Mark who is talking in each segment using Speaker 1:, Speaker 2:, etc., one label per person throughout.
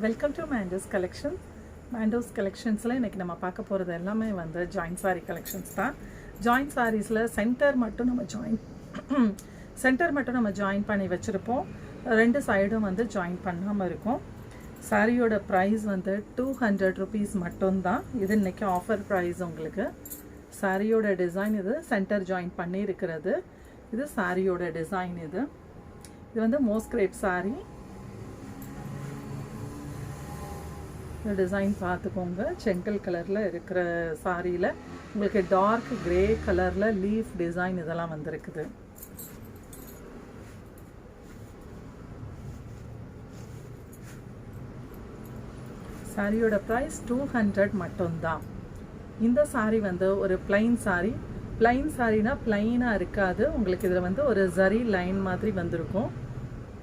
Speaker 1: Welcome to Mandos collection. Mandos கலெக்ஷன்ஸில் இன்றைக்கி நம்ம பார்க்க போகிறது எல்லாமே வந்து ஜாயின்ட் சாரீ கலெக்ஷன்ஸ் தான். ஜாயின்ட் சாரீஸில் சென்டர் மட்டும் நம்ம ஜாயின் பண்ணி வச்சுருப்போம். ரெண்டு சைடும் வந்து ஜாயின் பண்ணாமல் இருக்கும். சாரியோட ப்ரைஸ் வந்து 200 rupees மட்டும்தான். இது இன்றைக்கி ஆஃபர் ப்ரைஸ் உங்களுக்கு. சாரியோட டிசைன் இது சென்டர் ஜாயின் பண்ணி இருக்கிறது. இது சாரியோட டிசைன். இது வந்து மோஸ்கிரேப் சாரீ. டிசைன் பார்த்துக்கோங்க. செங்கல் கலரில் இருக்கிற சாரியில் உங்களுக்கு டார்க் கிரே கலரில் லீஃப் டிசைன் இதெல்லாம் வந்திருக்குது. சாரியோட ப்ரைஸ் 200 மட்டும்தான். இந்த சாரீ வந்து ஒரு பிளைன் சாரீ. பிளைன் சாரீனா பிளைனாக இருக்காது. உங்களுக்கு இதில் வந்து ஒரு ஜரி லைன் மாதிரி வந்திருக்கும்.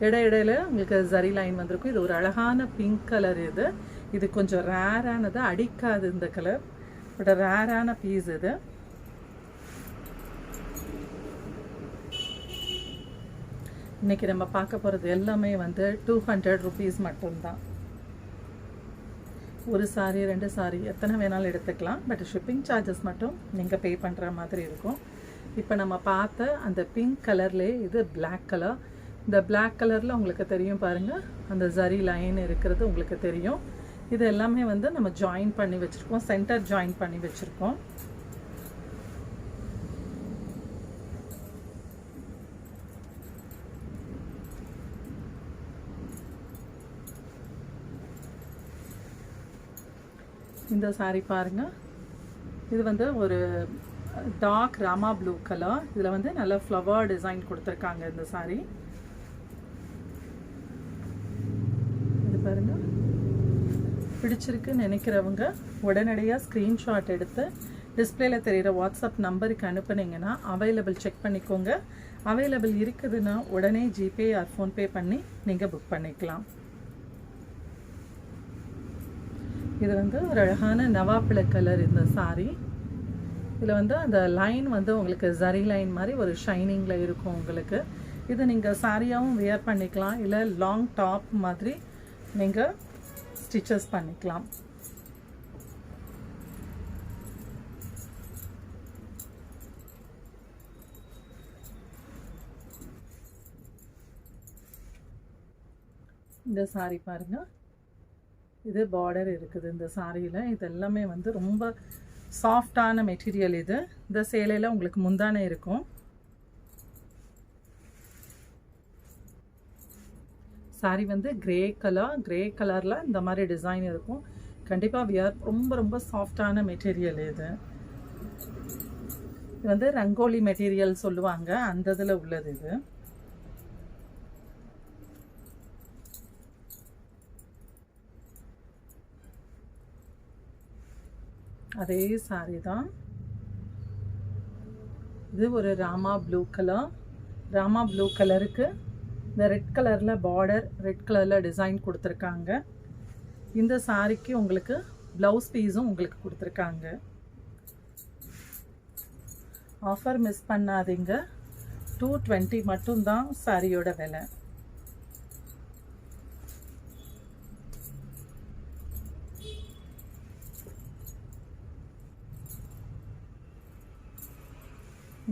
Speaker 1: இடையில உங்களுக்கு ஜரி லைன் வந்திருக்கும். இது ஒரு அழகான பிங்க் கலர். இது கொஞ்சம் ரேரானது, அடிக்காது இந்த கலர், பட் ரேரான பீஸ் இது. இன்னைக்கு நம்ம பார்க்க போகிறது எல்லாமே வந்து 200 rupees மட்டும்தான். ஒரு சாரி ரெண்டு சாரி எத்தனை வேணாலும் எடுத்துக்கலாம். பட் ஷிப்பிங் சார்ஜஸ் மட்டும் நீங்கள் பே பண்ணுற மாதிரி இருக்கும். இப்போ நம்ம பார்த்த அந்த பிங்க் கலர்லேயே இது பிளாக் கலர். இந்த பிளாக் கலரில் உங்களுக்கு தெரியும் பாருங்கள், அந்த ஜரி லைன் இருக்கிறது உங்களுக்கு தெரியும். இது எல்லாமே வந்து நம்ம ஜாயின் பண்ணி வச்சுருக்கோம், சென்டர் ஜாயின் பண்ணி வச்சுருக்கோம். இந்த சாரி பாருங்கள், இது வந்து ஒரு டார்க் ராமா ப்ளூ கலர். இதில் வந்து நல்ல ஃப்ளவர் டிசைன் கொடுத்துருக்காங்க இந்த சாரி. இது பாருங்கள், பிடிச்சிருக்குன்னு நினைக்கிறவங்க உடனடியாக ஸ்க்ரீன்ஷாட் எடுத்து டிஸ்பிளேல தெரிகிற வாட்ஸ்அப் நம்பருக்கு அனுப்புனீங்கன்னா அவைலபிள் செக் பண்ணிக்கோங்க. அவைலபிள் இருக்குதுன்னா உடனே ஜிபே ஆர் ஃபோன்பே பண்ணி நீங்கள் புக் பண்ணிக்கலாம். இது வந்து ஒரு அழகான நவாப்பிள கலர் இந்த சாரீ. இதில் வந்து அந்த லைன் வந்து உங்களுக்கு ஜரி லைன் மாதிரி ஒரு ஷைனிங்கில் இருக்கும் உங்களுக்கு. இது நீங்கள் சாரியாகவும் வியர் பண்ணிக்கலாம், இல்லை லாங் டாப் மாதிரி நீங்கள் ஸ்டிச்சஸ் பண்ணிக்கலாம். இந்த சாரி பாருங்க, இது பார்டர் இருக்குது இந்த சாரியில். இது எல்லாமே வந்து ரொம்ப சாஃப்டான மெட்டீரியல். இது இந்த சேலையில் உங்களுக்கு முந்தானை இருக்கும். சாரி வந்து கிரே கலரில் இந்த மாதிரி டிசைன் இருக்கும். கண்டிப்பாக வியர் ரொம்ப ரொம்ப சாஃப்டான மெட்டீரியல். இது வந்து ரங்கோலி மெட்டீரியல் சொல்லுவாங்க, அந்த இதில் உள்ளது. இது அதே சாரி தான். இது ஒரு Rama blue colour. Rama blue கலருக்கு இந்த ரெட் கலரில் பார்டர், ரெட் கலரில் டிசைன் கொடுத்துருக்காங்க. இந்த சாரிக்கு உங்களுக்கு ப்ளவுஸ் பீஸும் உங்களுக்கு கொடுத்துருக்காங்க. ஆஃபர் மிஸ் பண்ணாதீங்க. 220 மட்டும்தான் சாரியோட விலை.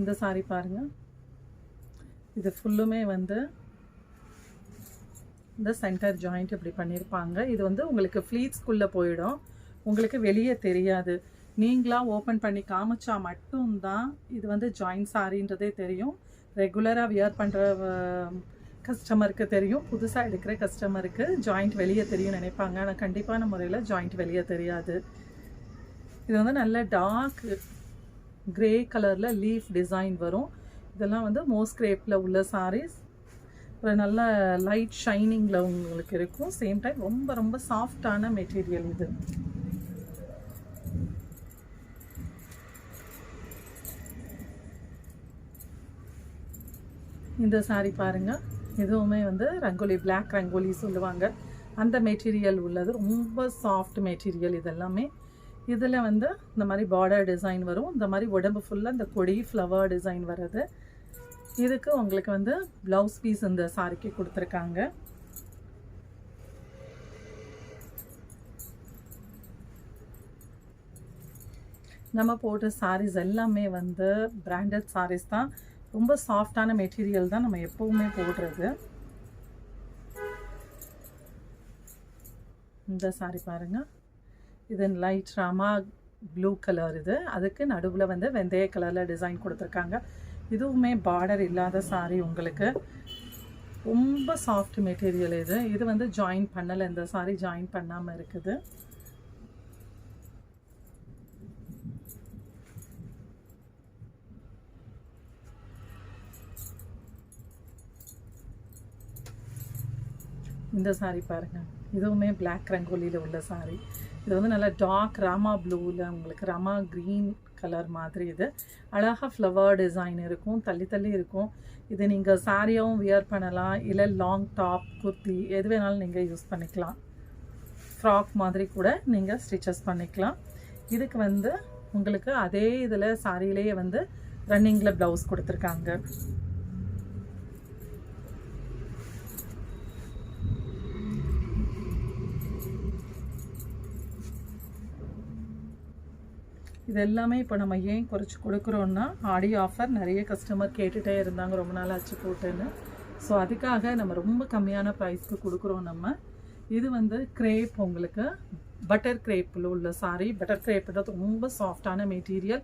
Speaker 1: இந்த சாரி பாருங்கள், இது ஃபுல்லுமே வந்து இந்த சென்டர் ஜாயிண்ட் இப்படி பண்ணியிருப்பாங்க. இது வந்து உங்களுக்கு ஃப்ளீட்ஸ்குள்ளே போயிடும், உங்களுக்கு வெளியே தெரியாது. நீங்களாக ஓப்பன் பண்ணி காமிச்சா மட்டும்தான் இது வந்து ஜாயிண்ட் சாரின்றதே தெரியும். ரெகுலராக வியர் பண்ணுற கஸ்டமருக்கு தெரியும், புதுசாக எடுக்கிற கஸ்டமருக்கு ஜாயிண்ட் வெளியே தெரியும் நினைப்பாங்க. ஆனால் கண்டிப்பான முறையில் ஜாயிண்ட் வெளியே தெரியாது. இது வந்து நல்ல டார்க் கிரே கலரில் லீஃப் டிசைன் வரும். இதெல்லாம் வந்து மோஸ்கிரேப்பில் உள்ள சாரீஸ். ஒரு நல்ல லைட் ஷைனிங்கில் உங்களுக்கு இருக்கும். சேம் டைம் ரொம்ப ரொம்ப சாஃப்டான மெட்டீரியல். இது இந்த சாரீ பாருங்கள், இதுவுமே வந்து ரங்கோலி, பிளாக் ரங்கோலி சொல்லுவாங்க, அந்த மெட்டீரியல் உள்ளது. ரொம்ப சாஃப்ட் மெட்டீரியல் இதெல்லாமே. இதில் வந்து இந்த மாதிரி பார்டர் டிசைன் வரும். இந்த மாதிரி உடம்பு ஃபுல்லாக இந்த கொடி ஃப்ளவர் டிசைன் வர்றது. இதுக்கு உங்களுக்கு வந்து ப்ளவுஸ் பீஸ் இந்த சாரிக்கு கொடுத்துருக்காங்க. நம்ம போடுற சாரீஸ் எல்லாமே வந்து பிராண்டட் சாரீஸ் தான். ரொம்ப சாஃப்டான மெட்டீரியல் தான் நம்ம எப்போவுமே போடுறது. இந்த சாரீ பாருங்கள், இது லைட் ராமா ப்ளூ கலர். இது அதுக்கு நடுவில் வந்து வெந்தய கலரில் டிசைன் கொடுத்துருக்காங்க. இதுவுமே பார்டர் இல்லாத சாரீ. உங்களுக்கு ரொம்ப சாஃப்ட் மெட்டீரியல். இது வந்து ஜாயின் பண்ணலை, இந்த சாரீ ஜாயின் பண்ணாமல் இருக்குது. இந்த சாரீ பாருங்கள், இதுவுமே பிளாக் ரங்கோலியில் உள்ள சாரீ. இது வந்து நல்லா டார்க் ராமா ப்ளூவில் உங்களுக்கு ராமா க்ரீன் கலர் மாதிரி. இது அழகாக ஃப்ளவர் டிசைன் இருக்கும், தள்ளி தள்ளி இருக்கும். இது நீங்கள் சாரியாகவும் வியர் பண்ணலாம், இல்லை லாங் டாப் குர்த்தி எது வேணாலும் நீங்கள் யூஸ் பண்ணிக்கலாம். ஃப்ராக் மாதிரி கூட நீங்கள் ஸ்டிச்சஸ் பண்ணிக்கலாம். இதுக்கு வந்து உங்களுக்கு அதே இதில் சாரியிலேயே வந்து ரன்னிங்கில் ப்ளவுஸ் கொடுத்துருக்காங்க. இது எல்லாமே இப்போ நம்ம ஏன் குறைச்சி கொடுக்குறோன்னா, ஆடி ஆஃபர் நிறைய கஸ்டமர் கேட்டுகிட்டே இருந்தாங்க, ரொம்ப நாள் ஆச்சு போட்டுன்னு. ஸோ அதுக்காக நம்ம ரொம்ப கம்மியான ப்ரைஸ்க்கு கொடுக்குறோம் நம்ம. இது வந்து கிரேப், உங்களுக்கு பட்டர் கிரேப்பில் உள்ள சாரீ. பட்டர் கிரேப்ன்றது ரொம்ப சாஃப்டான மெட்டீரியல்,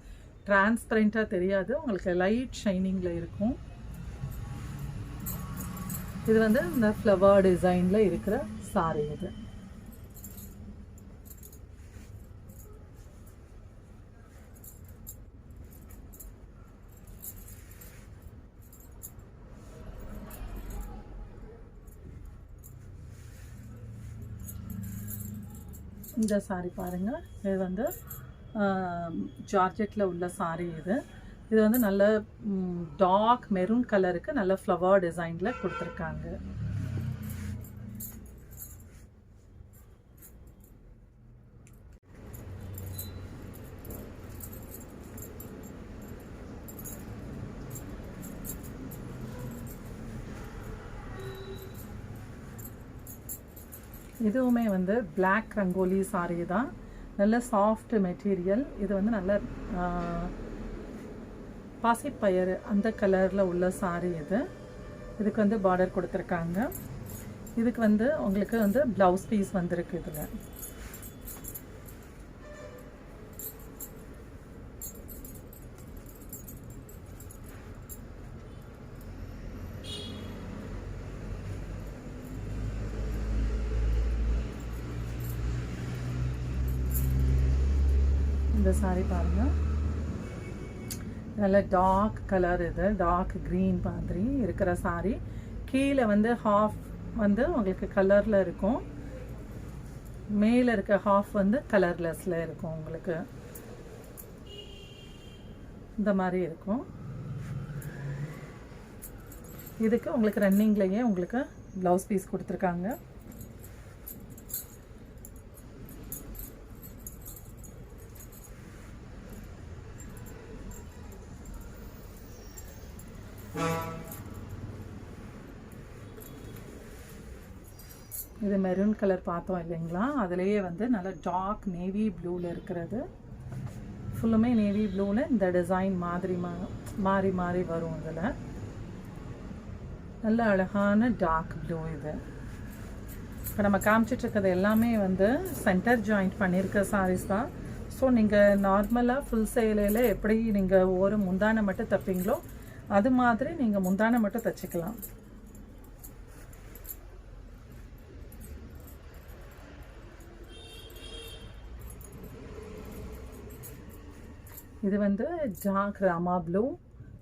Speaker 1: டிரான்ஸ்பரண்ட்டாக தெரியாது, உங்களுக்கு லைட் ஷைனிங்கில் இருக்கும். இது வந்து இந்த ஃப்ளவர் டிசைனில் இருக்கிற சாரீ. இது இந்த சாரீ பாருங்கள், இது வந்து ஜார்ஜெட்டில் உள்ள சாரீ. இது வந்து நல்ல டார்க் மெரூன் கலருக்கு நல்ல ஃப்ளவர் டிசைனில் கொடுத்துருக்காங்க. இதுவுமே வந்து பிளாக் ரங்கோலி சாரீ தான், நல்ல சாஃப்ட் மெட்டீரியல். இது வந்து நல்ல பாசிப்பயிறு அந்த கலரில் உள்ள சாரீ. இதுக்கு வந்து பார்டர் கொடுத்துருக்காங்க. இதுக்கு வந்து உங்களுக்கு வந்து ப்ளவுஸ் பீஸ் வந்திருக்கு. இதில் இந்த சாரீ பாருங்கள், நல்ல டார்க் கலர். இது டார்க் க்ரீன் மாதிரி இருக்கிற சாரீ. கீழே வந்து ஹாஃப் வந்து உங்களுக்கு கலரில் இருக்கும், மேலே இருக்க ஹாஃப் வந்து கலர்லெஸில் இருக்கும். உங்களுக்கு இந்த மாதிரி இருக்கும். இதுக்கு உங்களுக்கு ரன்னிங்லேயே உங்களுக்கு ப்ளவுஸ் பீஸ் கொடுத்துருக்காங்க. இது மெரூன் கலர் பார்த்தோம் இல்லைங்களா, அதுலேயே வந்து நல்ல டார்க் நேவி ப்ளூவில் இருக்கிறது. ஃபுல்லுமே நேவி ப்ளூவில் இந்த டிசைன் மாதிரி மாறி மாறி வரும். இதில் நல்ல அழகான டார்க் ப்ளூ. இது இப்போ நம்ம காமிச்சிட்ருக்கிறது எல்லாமே வந்து சென்டர் ஜாயிண்ட் பண்ணியிருக்க சாரீஸ் தான். ஸோ நீங்கள் நார்மலாக ஃபுல் சேலையில் எப்படி நீங்கள் ஒரு முந்தானை மட்டும் தைப்பீங்களோ அது மாதிரி நீங்கள் முந்தானை மட்டும் தைச்சிக்கலாம். இது வந்து டார்க் ராமா ப்ளூ.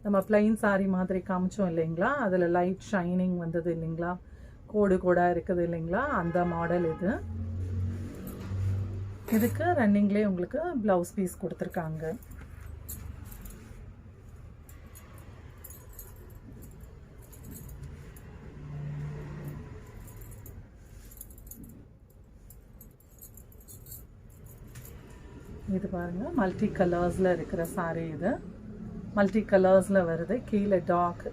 Speaker 1: நம்ம பிளைன் சாரீ மாதிரி காமிச்சோம் இல்லைங்களா, அதில் லைட் ஷைனிங் வந்தது இல்லைங்களா, கோடு கோடாக இருக்குது இல்லைங்களா, அந்த மாடல். இதுக்கு ரன்னிங்லேயே உங்களுக்கு ப்ளவுஸ் பீஸ் கொடுத்துருக்காங்க. இது பாருங்கள், மல்டி கலர்ஸில் இருக்கிற சாரீ. இது மல்டி கலர்ஸில் வருது. கீழே டார்க்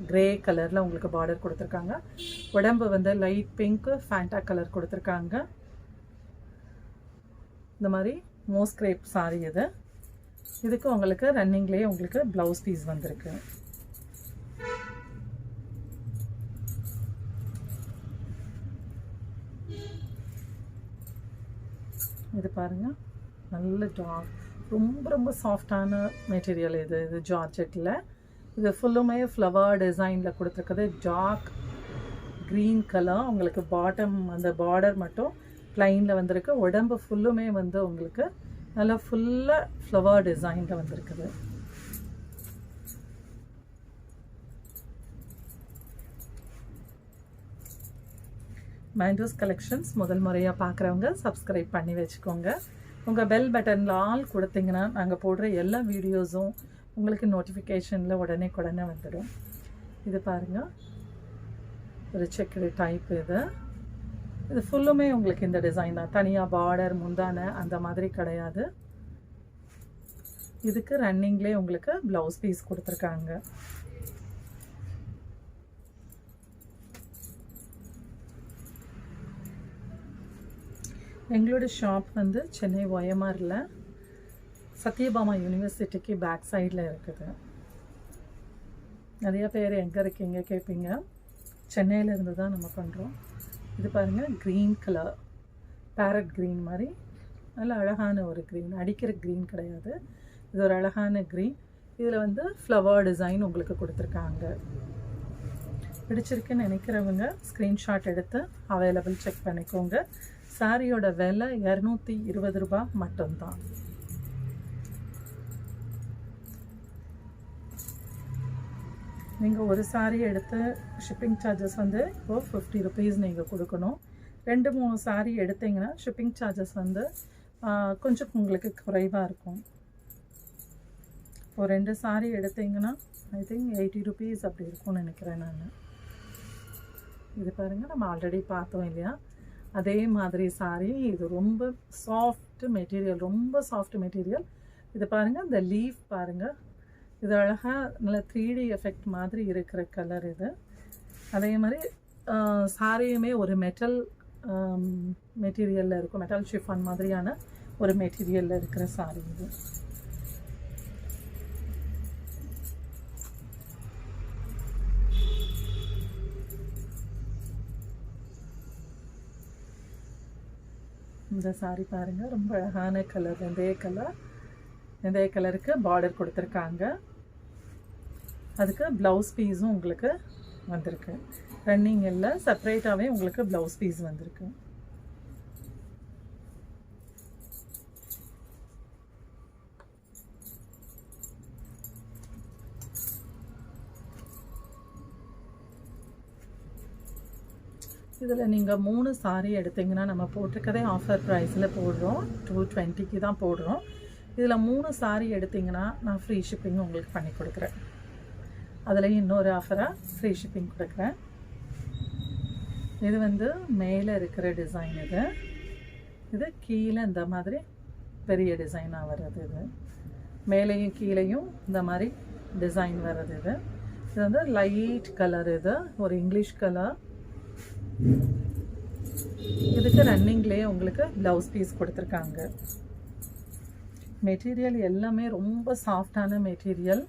Speaker 1: கிரே கலரில் உங்களுக்கு பார்டர் கொடுத்துருக்காங்க. உடம்பு வந்து லைட் பிங்க்கு ஃபேண்டா கலர் கொடுத்துருக்காங்க. இந்த மாதிரி மோஸ்கிரேப் சாரீ. இது இதுக்கு உங்களுக்கு ரன்னிங்லேயே உங்களுக்கு ப்ளவுஸ் பீஸ் வந்திருக்கு. இது பாருங்கள், நல்ல ரொம்ப ரொம்ப சாஃப்டான மெட்டீரியல். இது ஜார்ஜெட்டில். இது ஃபுல்லுமே ஃப்ளவர் டிசைனில் கொடுத்துருக்குது. Dark green colour. உங்களுக்கு பாட்டம் அந்த பார்டர் மட்டும் ப்ளைனில் வந்திருக்கு. உடம்பு ஃபுல்லுமே வந்து உங்களுக்கு நல்லா ஃபுல்லாக ஃப்ளவர் டிசைனில் வந்திருக்குது. மைண்டோஸ் கலெக்ஷன்ஸ் முதல் முறையாக பார்க்குறவங்க சப்ஸ்கிரைப் பண்ணி வச்சுக்கோங்க. உங்கள் பெல் பட்டனில் ஆல் கொடுத்தீங்கன்னா நாங்கள் போடுற எல்லா வீடியோஸும் உங்களுக்கு நோட்டிஃபிகேஷனில் உடனே வந்துடும். இது பாருங்கள், ஒரு செக்குடு டைப். இது ஃபுல்லுமே உங்களுக்கு இந்த டிசைன் தான். தனியாக பார்டர் முந்தான அந்த மாதிரி கிடையாது. இதுக்கு ரன்னிங்லேயே உங்களுக்கு ப்ளவுஸ் பீஸ் கொடுத்துருக்காங்க. எங்களோட ஷாப் வந்து சென்னை ஒயமாரில் சத்யபாமா யூனிவர்சிட்டிக்கு பேக் சைடில் இருக்குது. நிறைய பேர் எங்கே இருக்கீங்க கேட்பீங்க. சென்னையிலேருந்து தான் நம்ம பண்ணுறோம். இது பாருங்கள், க்ரீன் கலர், பேரட் க்ரீன் மாதிரி நல்ல அழகான ஒரு க்ரீன். அடிக்கிற க்ரீன் கிடையாது, இது ஒரு அழகான க்ரீன். இதில் வந்து ஃப்ளவர் டிசைன் உங்களுக்கு கொடுத்துருக்காங்க. பிடிச்சிருக்குன்னு நினைக்கிறவங்க ஸ்க்ரீன்ஷாட் எடுத்து அவைலபிள் செக் பண்ணிக்கோங்க. சாரியோட விலை 220 ரூபாய் மட்டும்தான். நீங்கள் ஒரு சாரி எடுத்து ஷிப்பிங் சார்ஜஸ் வந்து இப்போது 50 ருபீஸ் நீங்கள் கொடுக்கணும். 2-3 சாரி எடுத்தீங்கன்னா ஷிப்பிங் சார்ஜஸ் வந்து கொஞ்சம் உங்களுக்கு குறைவாக இருக்கும். இப்போ 2 சாரி எடுத்தீங்கன்னா ஐ திங்க் 80 ருபீஸ் அப்படி இருக்கும்னு நினைக்கிறேன் நான். இது பாருங்கள், நம்ம ஆல்ரெடி பார்த்தோம் இல்லையா, அதே மாதிரி சாரி. இது ரொம்ப சாஃப்ட் மெட்டீரியல், ரொம்ப சாஃப்ட் மெட்டீரியல். இது பாருங்கள், இந்த லீஃப் பாருங்கள், இது அழகாக நல்ல 3D எஃபெக்ட் மாதிரி இருக்கிற கலர் இது. அதே மாதிரி சாரியுமே ஒரு மெட்டல் மெட்டீரியலில் இருக்கும். மெட்டல் ஷிஃபான் மாதிரியான ஒரு மெட்டீரியலில் இருக்கிற சாரி இது. இந்த சாரி பாருங்கள், ரொம்ப அழகான கலர். வெந்தய கலருக்கு பார்டர் கொடுத்துருக்காங்க. அதுக்கு ப்ளவுஸ் பீஸும் உங்களுக்கு வந்திருக்கு. ரன்னிங் இல்லை, செப்பரேட்டாகவே உங்களுக்கு ப்ளவுஸ் பீஸ் வந்திருக்கு. இதில் நீங்கள் 3 சாரி எடுத்திங்கன்னா நம்ம போட்டிருக்கதே ஆஃபர் ப்ரைஸில் போடுறோம். 220க்கு தான் போடுறோம். இதில் 3 சாரி எடுத்திங்கன்னா நான் ஃப்ரீ ஷிப்பிங் உங்களுக்கு பண்ணி கொடுக்குறேன். அதில் இன்னொரு ஆஃபராக ஃப்ரீ ஷிப்பிங் கொடுக்குறேன். இது வந்து மேலே இருக்கிற டிசைன். இது கீழே இந்த மாதிரி பெரிய டிசைனாக வர்றது. இது மேலேயும் கீழேயும் இந்த மாதிரி டிசைன் வர்றது. இது வந்து லைட் கலர். இது ஒரு இங்கிலீஷ் கலர். இதுக்கு ரன்னிங்லேயே உங்களுக்கு ப்ளவுஸ் பீஸ் கொடுத்துருக்காங்க. மெட்டீரியல் எல்லாமே ரொம்ப சாஃப்டான மெட்டீரியல்.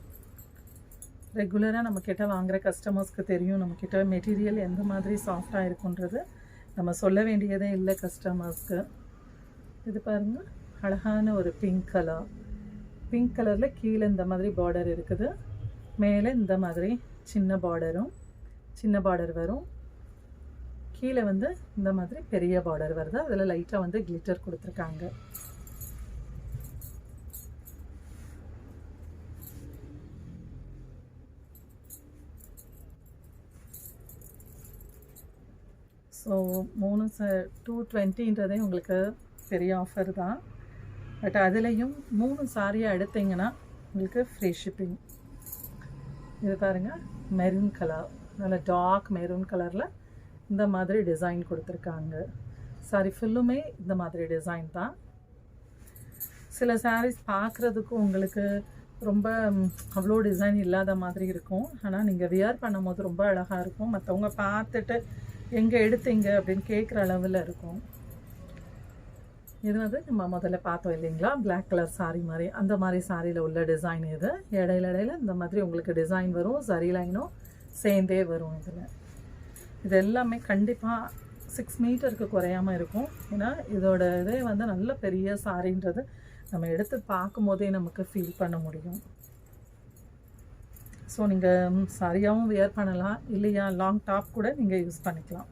Speaker 1: ரெகுலராக நம்மக்கிட்ட வாங்குகிற கஸ்டமர்ஸ்க்கு தெரியும் நம்மக்கிட்ட மெட்டீரியல் எந்த மாதிரி சாஃப்டாக இருக்குன்றது. நம்ம சொல்ல வேண்டியதே இல்லை கஸ்டமர்ஸ்க்கு. இது பாருங்கள், அழகான ஒரு பிங்க் கலர். பிங்க் கலரில் கீழே இந்த மாதிரி பார்டர் இருக்குது. மேலே இந்த மாதிரி சின்ன பார்டர் வரும். கீழே வந்து இந்த மாதிரி பெரிய பார்டர் வருது. அதில் லைட்டாக வந்து கிளிட்டர் கொடுத்துருக்காங்க. ஸோ 220ன்றதே உங்களுக்கு பெரிய ஆஃபர் தான். பட் அதுலேயும் 3 சாரியாக எடுத்திங்கன்னா உங்களுக்கு ஃப்ரீ ஷிப்பிங். இது பாருங்கள், மெரூன் கலர், நல்ல டார்க் மெரூன் கலரில் இந்த மாதிரி டிசைன் கொடுத்துருக்காங்க. சாரி ஃபுல்லுமே இந்த மாதிரி டிசைன் தான். சில சாரீஸ் பார்க்குறதுக்கும் உங்களுக்கு ரொம்ப அவ்வளோ டிசைன் இல்லாத மாதிரி இருக்கும். ஆனால் நீங்கள் வியர் பண்ணும் போது ரொம்ப அழகாக இருக்கும். மற்றவங்க பார்த்துட்டு எங்கே எடுத்தீங்க அப்படின்னு கேட்குற அளவில் இருக்கும். இது வந்து நம்ம முதல்ல பார்த்தோம் இல்லைங்களா, பிளாக் கலர் சாரீ மாதிரி, அந்த மாதிரி சாரியில் உள்ள டிசைன் இது. இடையில இந்த மாதிரி உங்களுக்கு டிசைன் வரும், சரி லைனும் சேர்ந்தே வரும். இதில் இது எல்லாமே கண்டிப்பாக 6 மீட்டருக்கு குறையாமல் இருக்கும். ஏன்னா இதோட இதே வந்து நல்ல பெரிய சாரின்றது நம்ம எடுத்து பார்க்கும் போதே நமக்கு ஃபீல் பண்ண முடியும். ஸோ நீங்கள் சாரியாகவும் வியர் பண்ணலாம், இல்லையா லாங் டாப் கூட நீங்கள் யூஸ் பண்ணிக்கலாம்.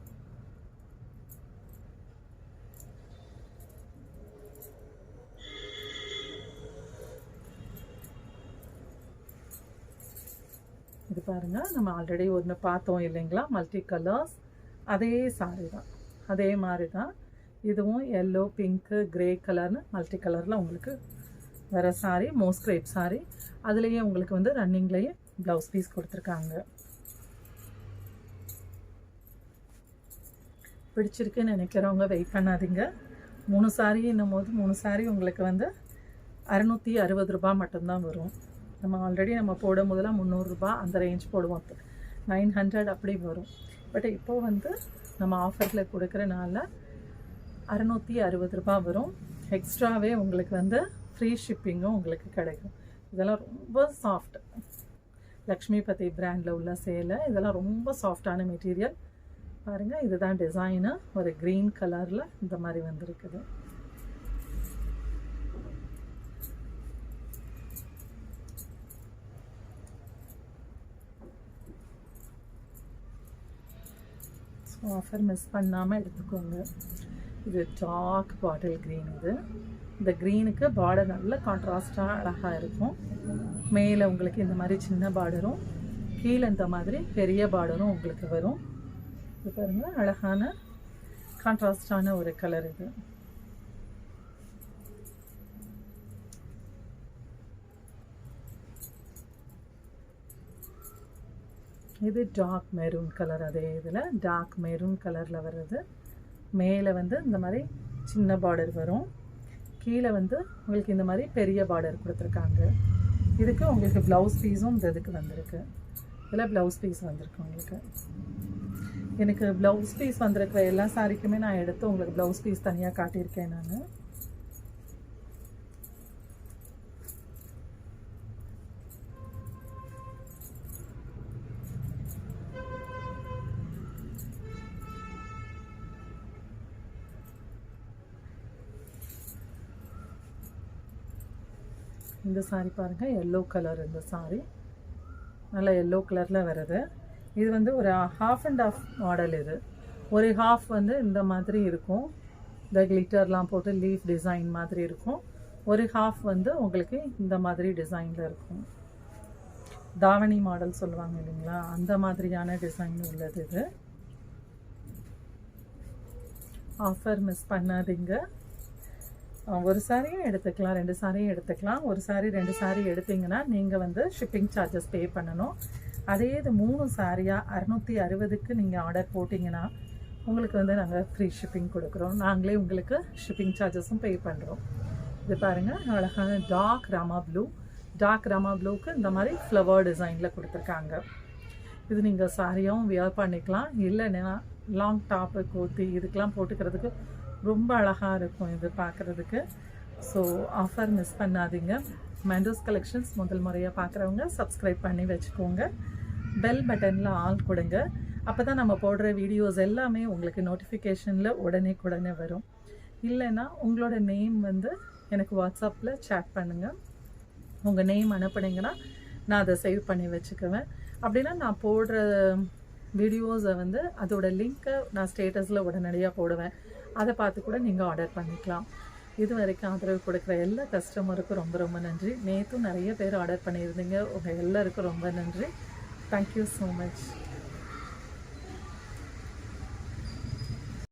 Speaker 1: இது பாருங்கள், நம்ம ஆல்ரெடி ஒன்று பார்த்தோம் இல்லைங்களா, மல்டி கலர்ஸ். அதே சாரி தான், அதே மாதிரி தான் இதுவும். எல்லோ, பிங்க்கு, கிரே கலர்னு மல்டி கலரில் உங்களுக்கு வேறு சாரி, மோஸ்கிரேப் சாரி. அதுலேயே உங்களுக்கு வந்து ரன்னிங்லேயே ப்ளவுஸ் பீஸ் கொடுத்துருக்காங்க. பிடிச்சிருக்குன்னு நினைக்கிறவங்க வெயிட் பண்ணாதீங்க. 3 சாரி என்னும் போது 3 சாரி உங்களுக்கு வந்து 660 ரூபா மட்டும்தான் வரும். நம்ம ஆல்ரெடி நம்ம போடும் போதெல்லாம் 300 ரூபா அந்த ரேஞ்ச் போடுவோம், 900 அப்படி வரும். பட் இப்போது வந்து நம்ம ஆஃபரில் கொடுக்குறனால 660 ரூபா வரும். எக்ஸ்ட்ராவே உங்களுக்கு வந்து ஃப்ரீ ஷிப்பிங்கும் உங்களுக்கு கிடைக்கும். இதெல்லாம் ரொம்ப சாஃப்ட், லக்ஷ்மிபதி பிராண்டில் உள்ள சேலை. இதெல்லாம் ரொம்ப சாஃப்டான மெட்டீரியல். பாருங்கள், இதுதான் டிசைனு. ஒரு க்ரீன் கலரில் இந்த மாதிரி வந்துருக்குது. ஆஃபர் மிஸ் பண்ணாமல் எடுத்துக்கோங்க. இது டார்க் பாட்டில் க்ரீன். இது இந்த க்ரீனுக்கு பார்டர் நல்ல கான்ட்ராஸ்டாக அழகாக இருக்கும். மேலே உங்களுக்கு இந்த மாதிரி சின்ன பார்டரும், கீழே இந்த மாதிரி பெரிய பார்டரும் உங்களுக்கு வரும். இது பாருங்கள், அழகான கான்ட்ராஸ்டான ஒரு கலர் இது. இது டார்க் மெரூன் கலர். அதே இதில் டார்க் மெரூன் கலரில் வர்றது. மேலே வந்து இந்த மாதிரி சின்ன பார்டர் வரும், கீழே வந்து உங்களுக்கு இந்த மாதிரி பெரிய பார்டர் கொடுத்துருக்காங்க. இதுக்கு உங்களுக்கு ப்ளவுஸ் பீஸும் இந்த இதுக்கு வந்திருக்கு. இதில் ப்ளவுஸ் பீஸ் வந்திருக்கு உங்களுக்கு. எனக்கு ப்ளவுஸ் பீஸ் வந்திருக்கிற எல்லா சாரிக்குமே நான் எடுத்து உங்களுக்கு ப்ளவுஸ் பீஸ் தனியாக காட்டியிருக்கேன் நான். இந்த சாரி பாருங்கள், எல்லோ கலர். இந்த சாரி நல்ல எல்லோ கலரில் வருது. இது வந்து ஒரு 1/2 மாடல். இது ஒரு ஹாஃப் வந்து இந்த மாதிரி இருக்கும், இந்த கிளிட்டர்லாம் போட்டு லீஃப் டிசைன் மாதிரி இருக்கும். ஒரு ஹாஃப் வந்து உங்களுக்கு இந்த மாதிரி டிசைனில் இருக்கும். தாவணி மாடல் சொல்லுவாங்க இல்லைங்களா, அந்த மாதிரியான டிசைன் உள்ளது இது. ஆஃபர் மிஸ் பண்ணாதீங்க. ஒரு சாரியும் எடுத்துக்கலாம், 2 சாரியும் எடுத்துக்கலாம். ஒரு சாரி 2 சாரி எடுத்திங்கன்னா நீங்கள் வந்து ஷிப்பிங் சார்ஜஸ் பே பண்ணணும். அதே இது 3 சாரியாக 660க்கு நீங்கள் ஆர்டர் போட்டிங்கன்னா உங்களுக்கு வந்து நாங்கள் ஃப்ரீ ஷிப்பிங் கொடுக்குறோம். நாங்களே உங்களுக்கு ஷிப்பிங் சார்ஜஸும் பே பண்ணுறோம். இது பாருங்கள், அழகான dark Rama blue. Dark Rama ப்ளூக்கு இந்த மாதிரி ஃப்ளவர் டிசைனில் கொடுத்துருக்காங்க. இது நீங்கள் சாரியாகவும் வியர் பண்ணிக்கலாம், இல்லைன்னா லாங் டாப்பு கோத்தி இதுக்கெலாம் போட்டுக்கிறதுக்கு ரொம்ப அழகாக இருக்கும் இது பார்க்குறதுக்கு. ஸோ ஆஃபர் மிஸ் பண்ணாதீங்க. மேண்டோஸ் கலெக்ஷன்ஸ் முதல் முறையாக பார்க்குறவங்க சப்ஸ்கிரைப் பண்ணி வச்சுக்கோங்க. பெல் பட்டனில் ஆல் கொடுங்க. அப்போ தான் நம்ம போடுற வீடியோஸ் எல்லாமே உங்களுக்கு நோட்டிஃபிகேஷனில் உடனே வரும். இல்லைன்னா உங்களோட நேம் வந்து எனக்கு வாட்ஸ்அப்பில் சேட் பண்ணுங்கள். உங்கள் நேம் அனுப்புனீங்கன்னா நான் அதை சேவ் பண்ணி வச்சுக்குவேன். அப்படின்னா நான் போடுற வீடியோஸை வந்து அதோட லிங்க்கை நான் ஸ்டேட்டஸில் உடனடியாக போடுவேன். அதை பார்த்து கூட நீங்கள் ஆர்டர் பண்ணிக்கலாம். இது வரைக்கும் ஆதரவு கொடுக்குற எல்லா கஸ்டமருக்கும் ரொம்ப நன்றி. நேற்றும் நிறைய பேர் ஆர்டர் பண்ணியிருந்தீங்க, உங்கள் எல்லாருக்கும் ரொம்ப நன்றி. Thank you so much.